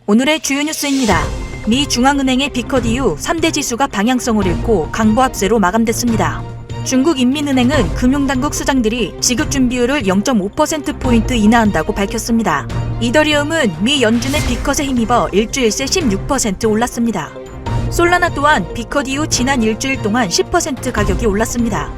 오늘의 주요 뉴스입니다. 미 중앙은행의 비컷 이후 3대 지수가 방향성을 잃고 강보 합세로 마감됐습니다. 중국 인민은행은 금융당국 수장들이 지급 준비율을 0.5%포인트 인하한다고 밝혔습니다. 이더리움은 미 연준의 비컷에 힘입어 일주일 새 16% 올랐습니다. 솔라나 또한 비컷 이후 지난 일주일 동안 10% 가격이 올랐습니다.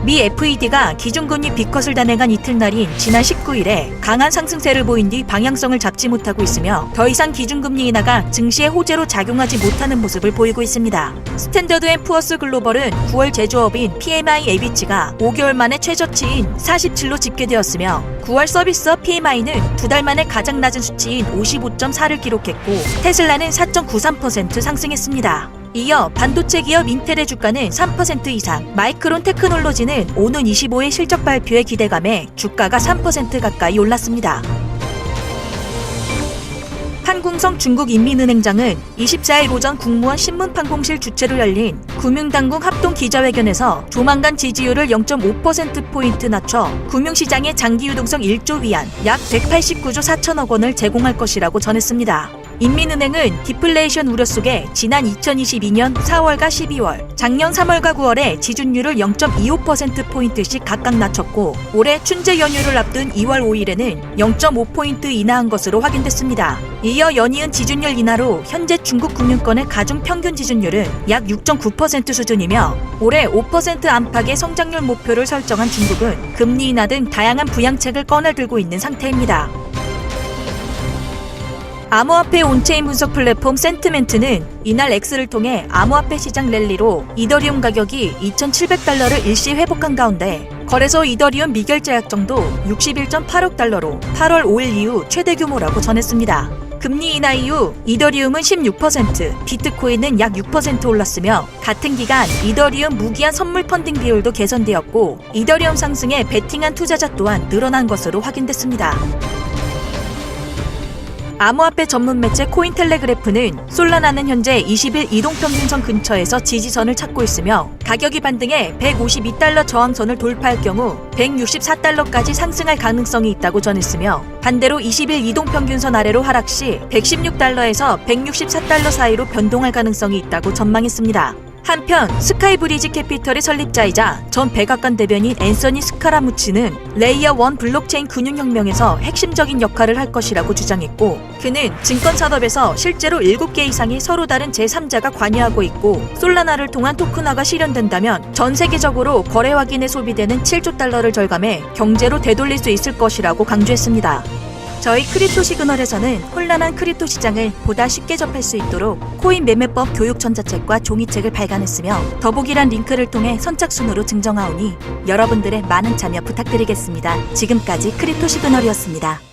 미 FED가 기준금리 비컷을 단행한 이튿날인 지난 19일에 강한 상승세를 보인 뒤 방향성을 잡지 못하고 있으며 더 이상 기준금리 인하가 증시에 호재로 작용하지 못하는 모습을 보이고 있습니다. 스탠더드 앤 푸어스 글로벌은 9월 제조업인 PMI AB치가 5개월 만에 최저치인 47로 집계되었으며 9월 서비스업 PMI는 2달 만에 가장 낮은 수치인 55.4를 기록했고 테슬라는 4.93% 상승했습니다. 이어 반도체 기업 인텔의 주가는 3% 이상, 마이크론 테크놀로지는 오는 25일 실적 발표의 기대감에 주가가 3% 가까이 올랐습니다. 판궁성 중국인민은행장은 24일 오전 국무원 신문판공실 주최로 열린 금융당국 합동 기자회견에서 조만간 지지율을 0.5%포인트 낮춰 금융시장의 장기 유동성 1조 위안, 약 189조 4천억 원을 제공할 것이라고 전했습니다. 인민은행은 디플레이션 우려 속에 지난 2022년 4월과 12월, 작년 3월과 9월에 지준율을 0.25%포인트씩 각각 낮췄고 올해 춘제 연휴를 앞둔 2월 5일에는 0.5포인트 인하한 것으로 확인됐습니다. 이어 연이은 지준율 인하로 현재 중국 금융권의 가중 평균 지준율은 약 6.9% 수준이며 올해 5% 안팎의 성장률 목표를 설정한 중국은 금리 인하 등 다양한 부양책을 꺼내들고 있는 상태입니다. 암호화폐 온체인 분석 플랫폼 센티멘트는 이날 X를 통해 암호화폐 시장 랠리로 이더리움 가격이 2,700달러를 일시 회복한 가운데 거래소 이더리움 미결제 약정도 61.8억 달러로 8월 5일 이후 최대 규모라고 전했습니다. 금리 인하 이후 이더리움은 16%, 비트코인은 약 6% 올랐으며 같은 기간 이더리움 무기한 선물 펀딩 비율도 개선되었고 이더리움 상승에 베팅한 투자자 또한 늘어난 것으로 확인됐습니다. 암호화폐 전문 매체 코인텔레그래프는 솔라나는 현재 20일 이동평균선 근처에서 지지선을 찾고 있으며 가격이 반등해 152달러 저항선을 돌파할 경우 164달러까지 상승할 가능성이 있다고 전했으며 반대로 20일 이동평균선 아래로 하락 시 116달러에서 164달러 사이로 변동할 가능성이 있다고 전망했습니다. 한편 스카이브리지 캐피털의 설립자이자 전 백악관 대변인 앤서니 스카라무치는 레이어 1 블록체인 금융혁명에서 핵심적인 역할을 할 것이라고 주장했고 그는 증권산업에서 실제로 7개 이상의 서로 다른 제3자가 관여하고 있고 솔라나를 통한 토큰화가 실현된다면 전 세계적으로 거래 확인에 소비되는 7조 달러를 절감해 경제로 되돌릴 수 있을 것이라고 강조했습니다. 저희 크립토 시그널에서는 혼란한 크립토 시장을 보다 쉽게 접할 수 있도록 코인 매매법 교육 전자책과 종이책을 발간했으며 더보기란 링크를 통해 선착순으로 증정하오니 여러분들의 많은 참여 부탁드리겠습니다. 지금까지 크립토 시그널이었습니다.